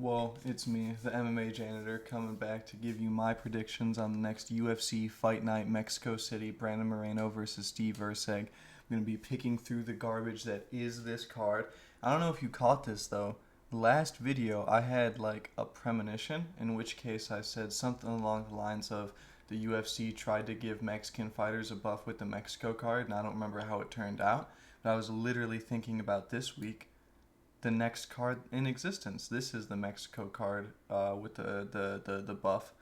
Well, it's me, the MMA Janitor, coming back to give you my predictions on the next UFC Fight Night, Mexico City, Brandon Moreno versus Steve Erceg. I'm going to be picking through the garbage that is this card. I don't know if you caught this, though. Last video, I had, like, a premonition, in which case I said something along the lines of the UFC tried to give Mexican fighters a buff with the Mexico card, and I don't remember how it turned out. But I was literally thinking about this week the next card in existence. This is the Mexico card with the buff.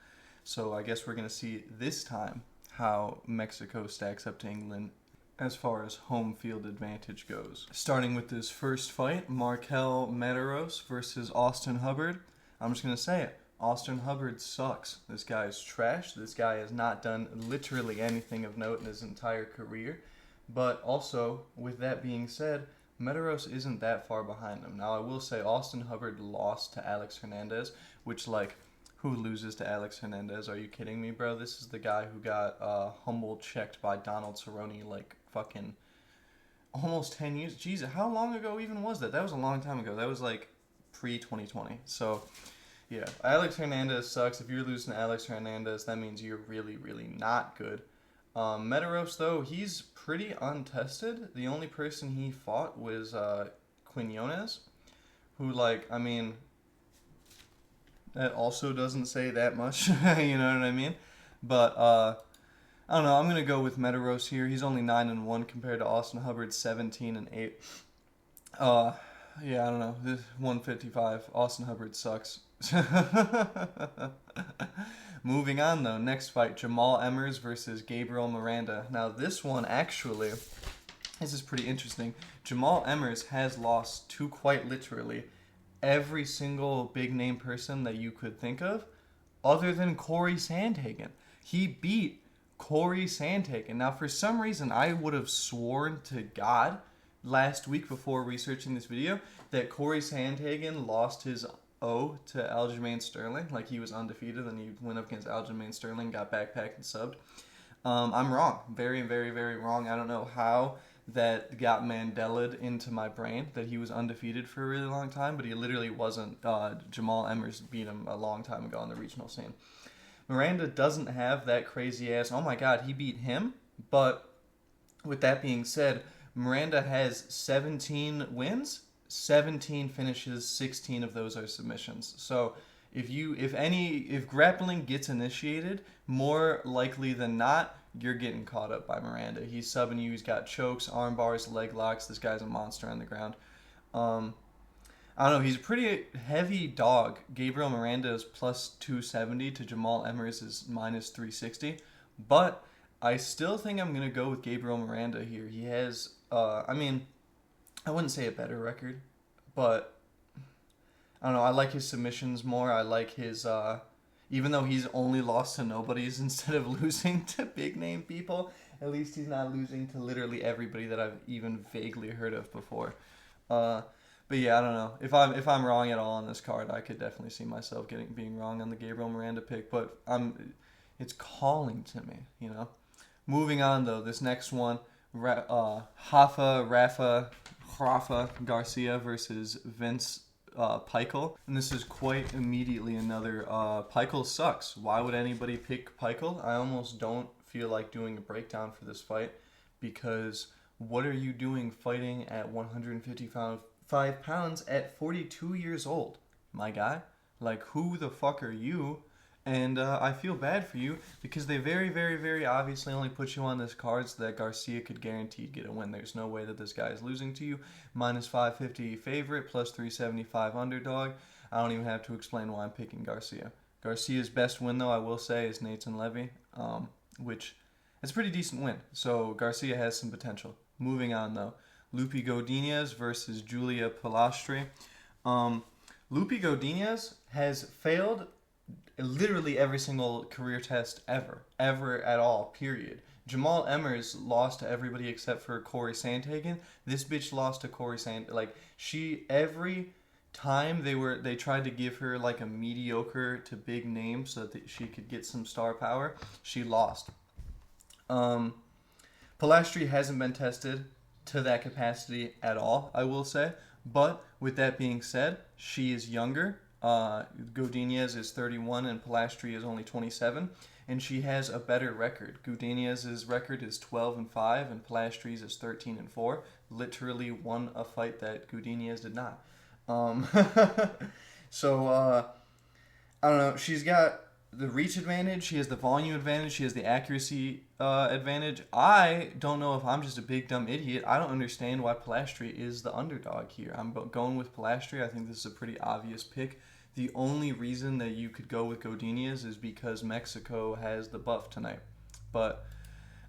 So I guess we're going to see this time how Mexico stacks up to England as far as home field advantage goes. Starting with this first fight, Markel Mederos versus Austin Hubbard. I'm just going to say it. Austin Hubbard sucks. This guy is trash. This guy has not done literally anything of note in his entire career. But also, with that being said, Mederos isn't that far behind him. Now, I will say Austin Hubbard lost to Alex Hernandez, which, like, who loses to Alex Hernandez? Are you kidding me, bro? This is the guy who got humble checked by Donald Cerrone, like, fucking almost 10 years. Jesus, how long ago even was that? That was a long time ago. That was, like, pre-2020. So, yeah, Alex Hernandez sucks. If you're losing to Alex Hernandez, that means you're really, really not good. Mederos, though, he's pretty untested. The only person he fought was Quinones, who, like, I mean, that also doesn't say that much, you know what I mean? But, I don't know, I'm going to go with Mederos here. He's only 9-1 compared to Austin Hubbard's 17-8. Yeah, I don't know, this 155, Austin Hubbard sucks. Moving on, though, next fight, Jamal Emmers versus Gabriel Miranda. Now, this one, actually, this is pretty interesting. Jamal Emmers has lost to, quite literally, every single big-name person that you could think of, other than Corey Sandhagen. He beat Corey Sandhagen. Now, for some reason, I would have sworn to God last week before researching this video that Corey Sandhagen lost his to Aljamain Sterling, like he was undefeated, and he went up against Aljamain Sterling, got backpacked and subbed. I'm wrong. Very, very, very wrong. I don't know how that got Mandela'd into my brain that he was undefeated for a really long time, but he literally wasn't. Jamal Emmers beat him a long time ago on the regional scene. Miranda doesn't have that crazy ass, oh my god, he beat him, but with that being said, Miranda has 17 wins, 17 finishes, 16 of those are submissions. So if grappling gets initiated, more likely than not, you're getting caught up by Miranda. He's subbing you. He's got chokes, arm bars, leg locks. This guy's a monster on the ground. I don't know. He's a pretty heavy dog. Gabriel Miranda is plus 270 to Jamal Emmers is minus 360. But I still think I'm going to go with Gabriel Miranda here. He has, I wouldn't say a better record, but I don't know. I like his submissions more. I like his, even though he's only lost to nobodies instead of losing to big name people, at least he's not losing to literally everybody that I've even vaguely heard of before. But yeah, I don't know. If I'm wrong at all on this card, I could definitely see myself being wrong on the Gabriel Miranda pick. But it's calling to me, you know. Moving on though, this next one, Rafa Garcia versus Vince Pichel, and this is quite immediately another Pichel sucks. Why would anybody pick Pichel? I almost don't feel like doing a breakdown for this fight, because what are you doing fighting at 155 pounds at 42 years old, my guy? Like, who the fuck are you? And I feel bad for you, because they very, very, very obviously only put you on this card so that Garcia could guaranteed get a win. There's no way that this guy is losing to you. Minus 550 favorite, plus 375 underdog. I don't even have to explain why I'm picking Garcia. Garcia's best win, though, I will say, is Nathan Levy, which is a pretty decent win. So Garcia has some potential. Moving on, though. Lupi Godinez versus Julia Pilastri. Lupi Godinez has failed literally every single career test ever at all, period. Jamal Emmers lost to everybody except for Corey Sandhagen. This bitch lost to Corey Sandhagen. Like, every time they tried to give her like a mediocre to big name so that she could get some star power, she lost. Pilastri hasn't been tested to that capacity at all, I will say. But with that being said, she is younger. Godinez is 31 and Pilastri is only 27. And she has a better record. Godinez's record is 12-5 and Pilastri's is 13-4. Literally won a fight that Godinez did not. So, I don't know. She's got the reach advantage. She has the volume advantage. She has the accuracy advantage. I don't know if I'm just a big dumb idiot. I don't understand why Pilastri is the underdog here. I'm going with Pilastri. I think this is a pretty obvious pick. The only reason that you could go with Godinez is because Mexico has the buff tonight. But,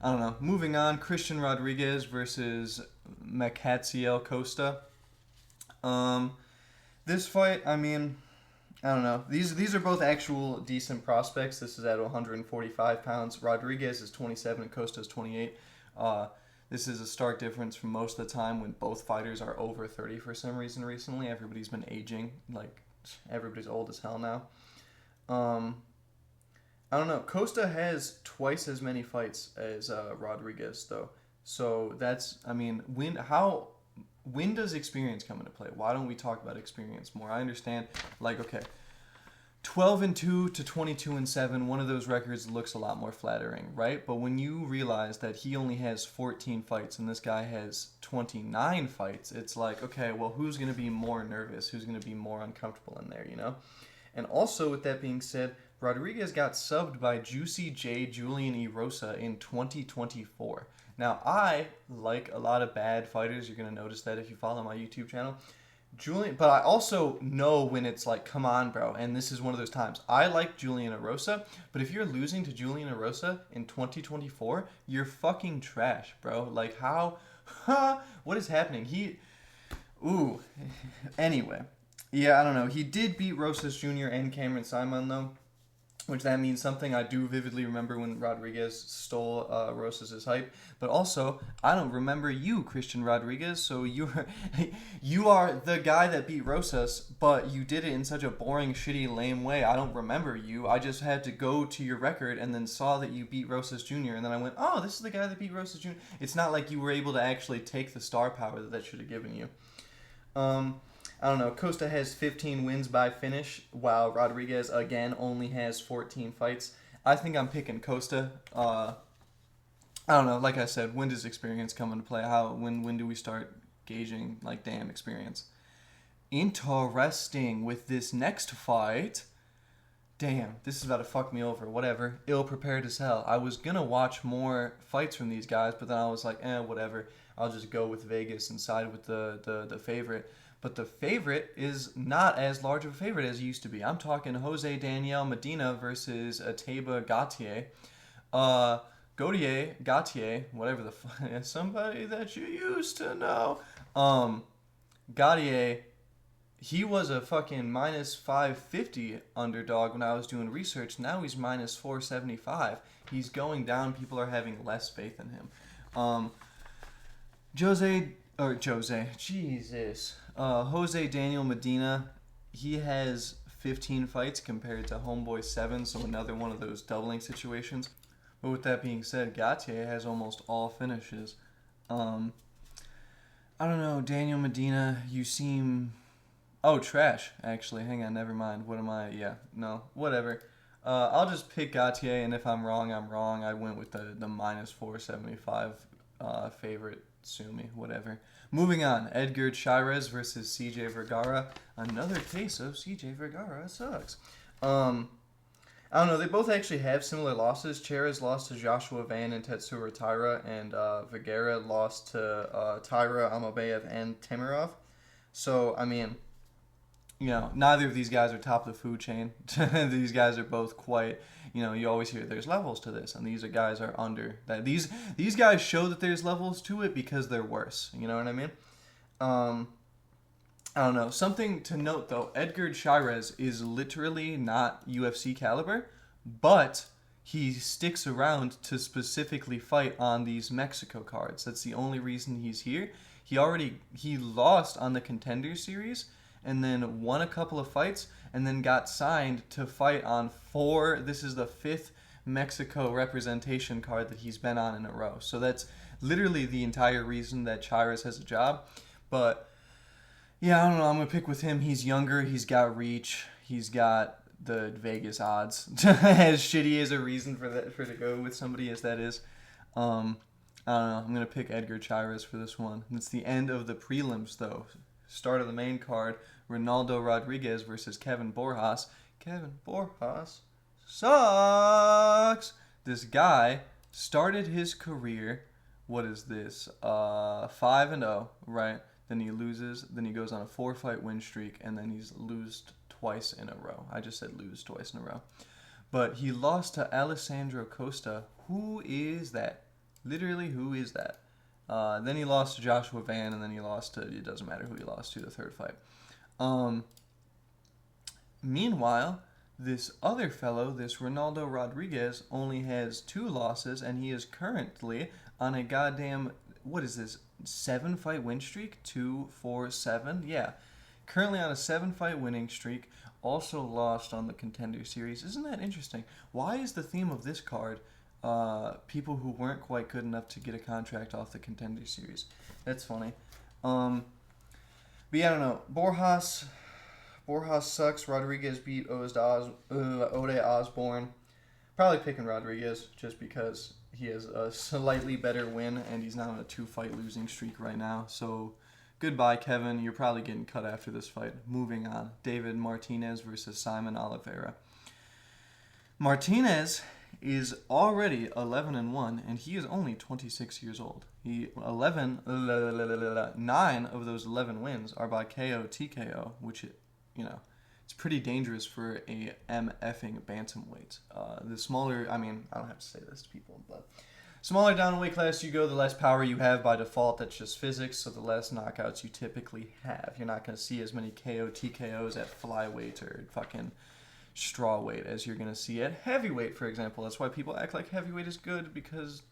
I don't know. Moving on, Christian Rodriguez versus Macatsiel Costa. This fight, I mean, I don't know. These are both actual decent prospects. This is at 145 pounds. Rodriguez is 27 and Costa is 28. This is a stark difference from most of the time when both fighters are over 30 for some reason recently. Everybody's been aging. Like, everybody's old as hell now. I don't know. Costa has twice as many fights as Rodriguez, though. So that's, I mean, when does experience come into play? Why don't we talk about experience more? I understand, like, okay, 12-2 to 22-7, one of those records looks a lot more flattering, right? But when you realize that he only has 14 fights and this guy has 29 fights, it's like, okay, well, who's going to be more nervous? Who's going to be more uncomfortable in there, you know? And also, with that being said, Rodriguez got subbed by Juicy J. Julian Erosa in 2024. Now, I like a lot of bad fighters. You're going to notice that if you follow my YouTube channel. But I also know when it's like, come on, bro. And this is one of those times. I like Julian Erosa, but if you're losing to Julian Erosa in 2024, you're fucking trash, bro. Like, how? What is happening? Anyway. Yeah, I don't know. He did beat Rosas Jr. and Cameron Simon, though, which that means something. I do vividly remember when Rodriguez stole Rosas' hype. But also, I don't remember you, Christian Rodriguez, so you are the guy that beat Rosas, but you did it in such a boring, shitty, lame way. I don't remember you. I just had to go to your record and then saw that you beat Rosas Jr., and then I went, oh, this is the guy that beat Rosas Jr. It's not like you were able to actually take the star power that should have given you. I don't know. Costa has 15 wins by finish, while Rodriguez, again, only has 14 fights. I think I'm picking Costa. I don't know. Like I said, when does experience come into play? When do we start gauging, like, damn, experience? Interesting with this next fight. Damn, this is about to fuck me over. Whatever. Ill-prepared as hell. I was going to watch more fights from these guys, but then I was like, whatever. I'll just go with Vegas and side with the favorite. But the favorite is not as large of a favorite as it used to be. I'm talking Jose Daniel Medina versus Ateba Gautier. Gautier, whatever the fuck, somebody that you used to know. Gautier, he was a fucking minus 550 underdog when I was doing research. Now he's minus 475. He's going down. People are having less faith in him. Jose Daniel Medina, he has 15 fights compared to Homeboy 7, so another one of those doubling situations. But with that being said, Gautier has almost all finishes. I don't know, Daniel Medina, you seem... Oh, trash, actually. Hang on, never mind. What am I? Yeah, no, whatever. I'll just pick Gautier, and if I'm wrong, I'm wrong. I went with the minus 475 favorite. Sue me, whatever. Moving on, Edgar Chairez versus CJ Vergara. Another case of CJ Vergara sucks. I don't know, they both actually have similar losses. Chairez lost to Joshua Van and Tetsuro Taira, and Vergara lost to Taira, Amabayev, and Timirov. So, I mean, you know, neither of these guys are top of the food chain. These guys are both quite, you know, you always hear there's levels to this, and these guys are under that. These guys show that there's levels to it because they're worse. You know what I mean? I don't know. Something to note, though, Edgar Chairez is literally not UFC caliber, but he sticks around to specifically fight on these Mexico cards. That's the only reason he's here. He lost on the Contender Series, and then won a couple of fights, and then got signed to fight on this is the 5th Mexico representation card that he's been on in a row. So that's literally the entire reason that Chairez has a job. But, yeah, I don't know, I'm going to pick with him. He's younger, he's got reach, He's got the Vegas odds. As shitty as a reason for to go with somebody as that is. I don't know. I'm gonna pick Edgar Chairez for this one. It's the end of the prelims though. Start of the main card. Ronaldo Rodriguez versus Kevin Borjas. Kevin Borjas sucks. This guy started his career. What is this? 5-0, right? Then he loses. Then he goes on a 4-fight win streak, and then he's lost twice in a row. I just said lose twice in a row. But he lost to Alessandro Costa. Who is that? Literally, who is that? Then he lost to Joshua Van, and then he lost to, it doesn't matter who he lost to, the third fight. Meanwhile, this other fellow, this Ronaldo Rodriguez, only has 2 losses, and he is currently on a goddamn, what is this, 7-fight win streak? 2, 4, 7? Yeah. Currently on a 7-fight winning streak, also lost on the Contender Series. Isn't that interesting? Why is the theme of this card people who weren't quite good enough to get a contract off the Contender Series? That's funny. But yeah, I don't know. Borjas sucks. Rodriguez beat Ode Osborne. Probably picking Rodriguez just because he has a slightly better win and he's not on a 2-fight losing streak right now. So goodbye, Kevin. You're probably getting cut after this fight. Moving on. David Martinez versus Simon Oliveira. Martinez is already 11-1, and he is only 26 years old. 9 of those 11 wins are by KO TKO, which, it's pretty dangerous for a MFing bantamweight. The smaller, I don't have to say this to people, but smaller down in weight class you go, the less power you have by default. That's just physics, so the less knockouts you typically have. You're not going to see as many KO TKOs at flyweight or fucking straw weight as you're going to see at heavyweight, for example. That's why people act like heavyweight is good, because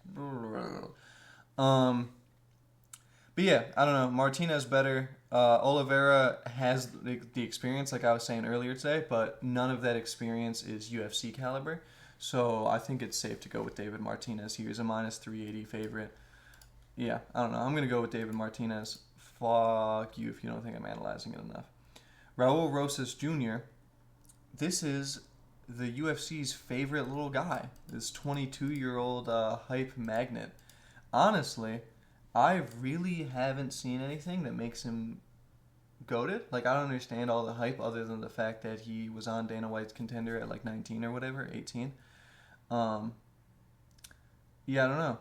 but yeah, I don't know. Martinez better. Oliveira has the experience, like I was saying earlier today, but none of that experience is UFC caliber. So I think it's safe to go with David Martinez here. He's a -380 favorite. Yeah, I don't know. I'm going to go with David Martinez. Fuck you if you don't think I'm analyzing it enough. Raul Rosas Jr., this is the UFC's favorite little guy. This 22-year-old hype magnet. Honestly, I really haven't seen anything that makes him goated. Like, I don't understand all the hype other than the fact that he was on Dana White's Contender at like 19 or whatever, 18. Yeah, I don't know.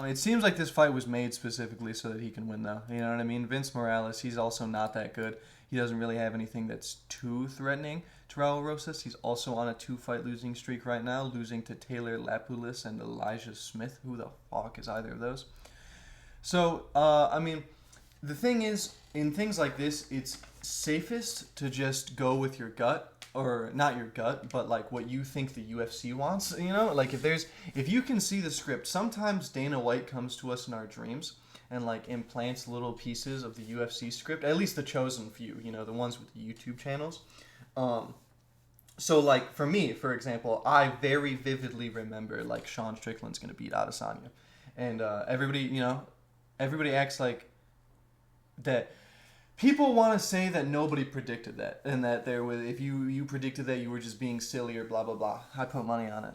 It seems like this fight was made specifically so that he can win, though. You know what I mean? Vince Morales, he's also not that good. He doesn't really have anything that's too threatening to Raul Rosas. He's also on a 2-fight losing streak right now, losing to Taylor Lapoulis and Elijah Smith. Who the fuck is either of those? So, the thing is, in things like this, it's safest to just go with your gut. Or not your gut, but like what you think the UFC wants, Like if you can see the script, sometimes Dana White comes to us in our dreams and like implants little pieces of the UFC script, at least the chosen few, the ones with the YouTube channels. So like for me, for example, I very vividly remember like Sean Strickland's going to beat Adesanya. And everybody acts like that. People want to say that nobody predicted that, and that there was, if you predicted that, you were just being silly or blah blah blah. I put money on it.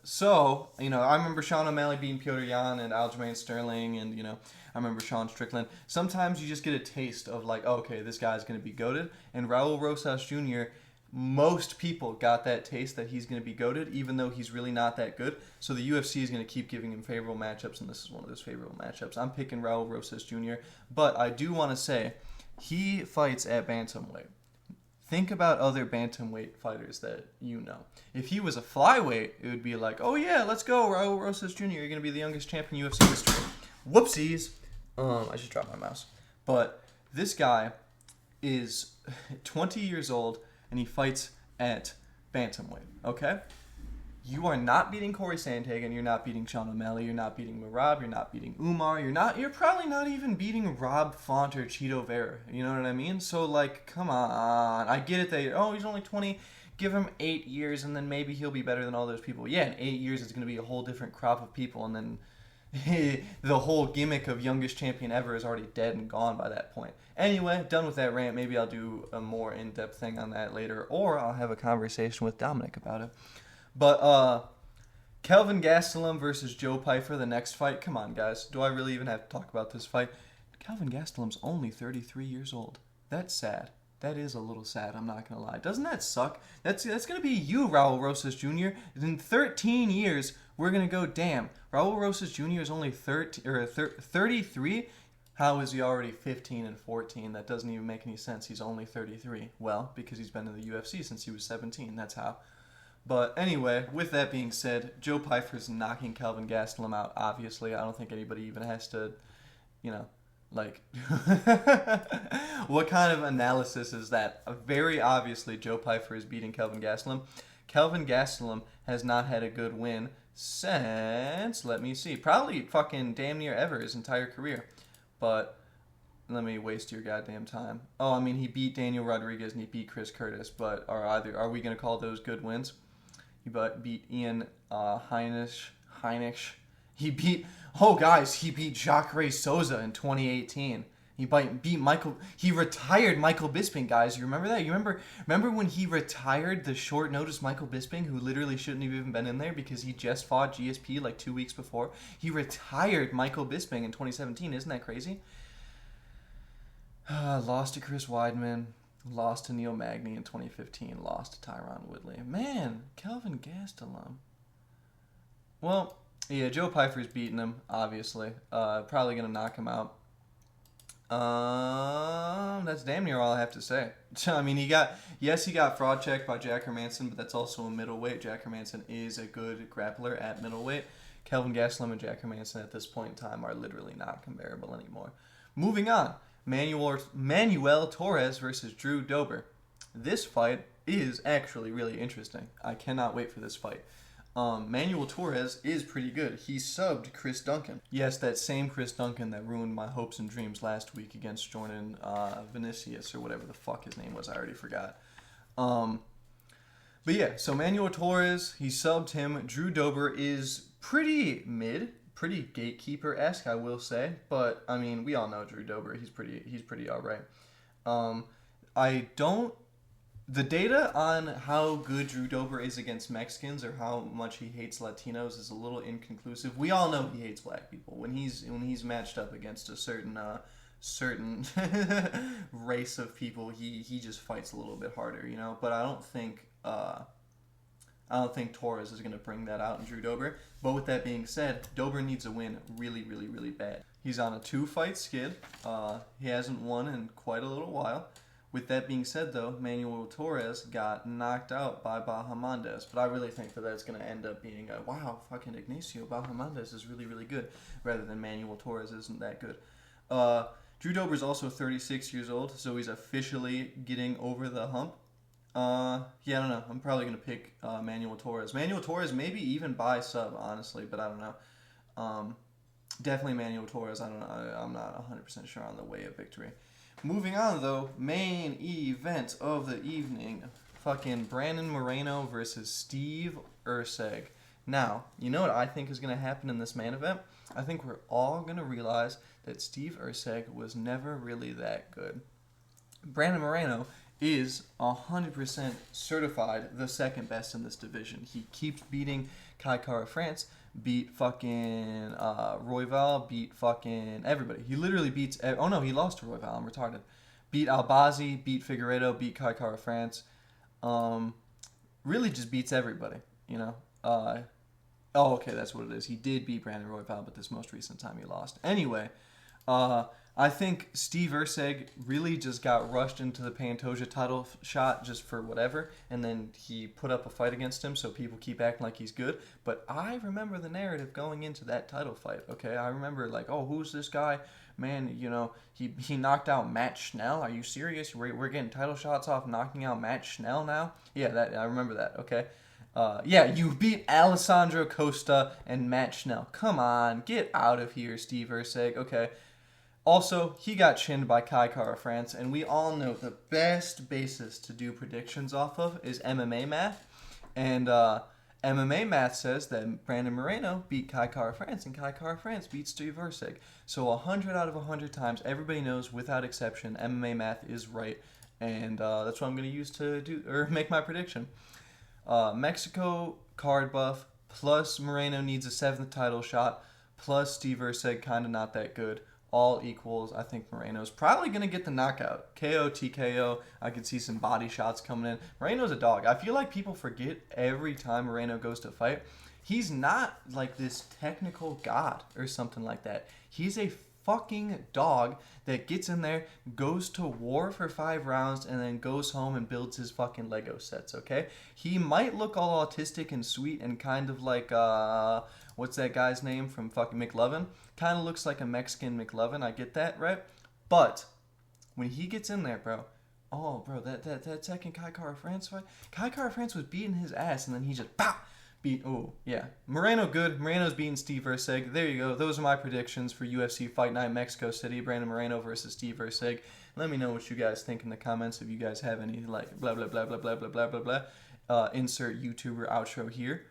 So I remember Sean O'Malley beating Petr Yan and Aljamain Sterling, and I remember Sean Strickland. Sometimes you just get a taste of like, okay, this guy's going to be goated. And Raul Rosas Jr., most people got that taste that he's going to be goated, even though he's really not that good. So the UFC is going to keep giving him favorable matchups, and this is one of those favorable matchups. I'm picking Raul Rosas Jr., but I do want to say he fights at bantamweight. Think about other bantamweight fighters that you know. If he was a flyweight, it would be like, oh yeah, let's go, Raul Rosas Jr., you're going to be the youngest champion in UFC history. Whoopsies. I just dropped my mouse. But this guy is 20 years old, and he fights at bantamweight, okay? You are not beating Corey Sandhagen, you're not beating Sean O'Malley, you're not beating Merab, you're not beating Umar, you're probably not even beating Rob Font or Cheeto Vera, you know what I mean? So, like, come on. I get it that, he's only 20, give him 8 years, and then maybe he'll be better than all those people. Yeah, in 8 years it's going to be a whole different crop of people, and then the whole gimmick of youngest champion ever is already dead and gone by that point. Anyway, done with that rant. Maybe I'll do a more in-depth thing on that later, or I'll have a conversation with Dominic about it. But Kelvin Gastelum versus Joe Pyfer, the next fight. Come on, guys. Do I really even have to talk about this fight? Kelvin Gastelum's only 33 years old. That's sad. That is a little sad, I'm not going to lie. Doesn't that suck? That's going to be you, Raul Rosas Jr. In 13 years, we're going to go, damn, Raul Rosas Jr. is only 33? How is he already 15 and 14? That doesn't even make any sense. He's only 33. Well, because he's been in the UFC since he was 17. That's how. But anyway, with that being said, Joe Pyfer's knocking Kelvin Gastelum out, obviously. I don't think anybody even has to, like, what kind of analysis is that? Very obviously, Joe Pyfer is beating Kelvin Gastelum. Kelvin Gastelum has not had a good win since, let me see, probably fucking damn near ever his entire career. But let me waste your goddamn time. Oh, I mean, he beat Daniel Rodriguez and he beat Chris Curtis, but are we going to call those good wins? He beat Ian Heinisch. He beat Jacare Souza in 2018. He beat Michael. He retired Michael Bisping, guys. You remember that? You remember when he retired the short notice Michael Bisping, who literally shouldn't have even been in there because he just fought GSP like 2 weeks before. He retired Michael Bisping in 2017. Isn't that crazy? Lost to Chris Weidman. Lost to Neil Magny in 2015. Lost to Tyron Woodley. Man, Kelvin Gastelum. Well, yeah, Joe Pyfer's beating him, obviously. Probably going to knock him out. That's damn near all I have to say. I mean, he got fraud checked by Jack Hermanson, but that's also a middleweight. Jack Hermanson is a good grappler at middleweight. Kelvin Gastelum and Jack Hermanson at this point in time are literally not comparable anymore. Moving on. Manuel Torres versus Drew Dober. This fight is actually really interesting. I cannot wait for this fight. Manuel Torres is pretty good. He subbed Chris Duncan. Yes, that same Chris Duncan that ruined my hopes and dreams last week against Jordan Vinicius, or whatever the fuck his name was. I already forgot. But yeah, so Manuel Torres, he subbed him. Drew Dober is pretty mid. Pretty gatekeeper-esque, I will say, but I mean, we all know Drew Dober. He's pretty all right. The data on how good Drew Dober is against Mexicans or how much he hates Latinos is a little inconclusive. We all know he hates black people when he's matched up against a certain race of people. He just fights a little bit harder, But I don't think Torres is going to bring that out in Drew Dober. But with that being said, Dober needs a win really, really, really bad. He's on a 2-fight skid. He hasn't won in quite a little while. With that being said, though, Manuel Torres got knocked out by Bahamondes. But I really think that that's going to end up being a, wow, fucking Ignacio Bahamondes is really, really good, rather than Manuel Torres isn't that good. Drew Dober's also 36 years old, so he's officially getting over the hump. I don't know. I'm probably going to pick Manuel Torres. Manuel Torres, maybe even by sub, honestly, but I don't know. Definitely Manuel Torres. I don't know. I'm not 100% sure on the way of victory. Moving on, though, main event of the evening. Fucking Brandon Moreno versus Steve Erceg. Now, you know what I think is going to happen in this main event? I think we're all going to realize that Steve Erceg was never really that good. Brandon Moreno is 100% certified the second best in this division. He keeps beating Kai Kara France, beat fucking Royval, beat fucking everybody. He literally beats... Oh no, he lost to Royval. I'm retarded. Beat Albazi, beat Figueiredo, beat Kai Kara France. Really just beats everybody, Oh, okay, that's what it is. He did beat Brandon Royval, but this most recent time he lost. Anyway, I think Steve Erceg really just got rushed into the Pantoja title shot just for whatever, and then he put up a fight against him, so people keep acting like he's good. But I remember the narrative going into that title fight, okay? I remember, like, oh, who's this guy? Man, he knocked out Matt Schnell. Are you serious? We're getting title shots off knocking out Matt Schnell now? Yeah, I remember that, okay? You beat Alessandro Costa and Matt Schnell. Come on, get out of here, Steve Erceg, okay? Also, he got chinned by Kai Kara France, and we all know the best basis to do predictions off of is MMA math. And MMA math says that Brandon Moreno beat Kai Kara France, and Kai Kara France beat Steve Erceg. So 100 out of 100 times, everybody knows without exception, MMA math is right, and that's what I'm going to use to do or make my prediction. Mexico card buff plus Moreno needs a 7th title shot plus Steve Erceg kind of not that good. All equals. I think Moreno's probably going to get the knockout. KO, TKO. I could see some body shots coming in. Moreno's a dog. I feel like people forget every time Moreno goes to fight. He's not like this technical god or something like that. He's a fucking dog that gets in there, goes to war for 5 rounds, and then goes home and builds his fucking Lego sets, okay? He might look all autistic and sweet and kind of like, what's that guy's name from fucking McLovin? Kind of looks like a Mexican McLovin, I get that, right? But when he gets in there, bro, that second Kai Kara France fight, Kai Kara France was beating his ass, and then he just, pow! Moreno good. Moreno's beating Steve Erceg. There you go. Those are my predictions for UFC Fight Night Mexico City. Brandon Moreno versus Steve Erceg. Let me know what you guys think in the comments if you guys have any like blah blah blah blah blah blah blah blah blah. Insert YouTuber outro here.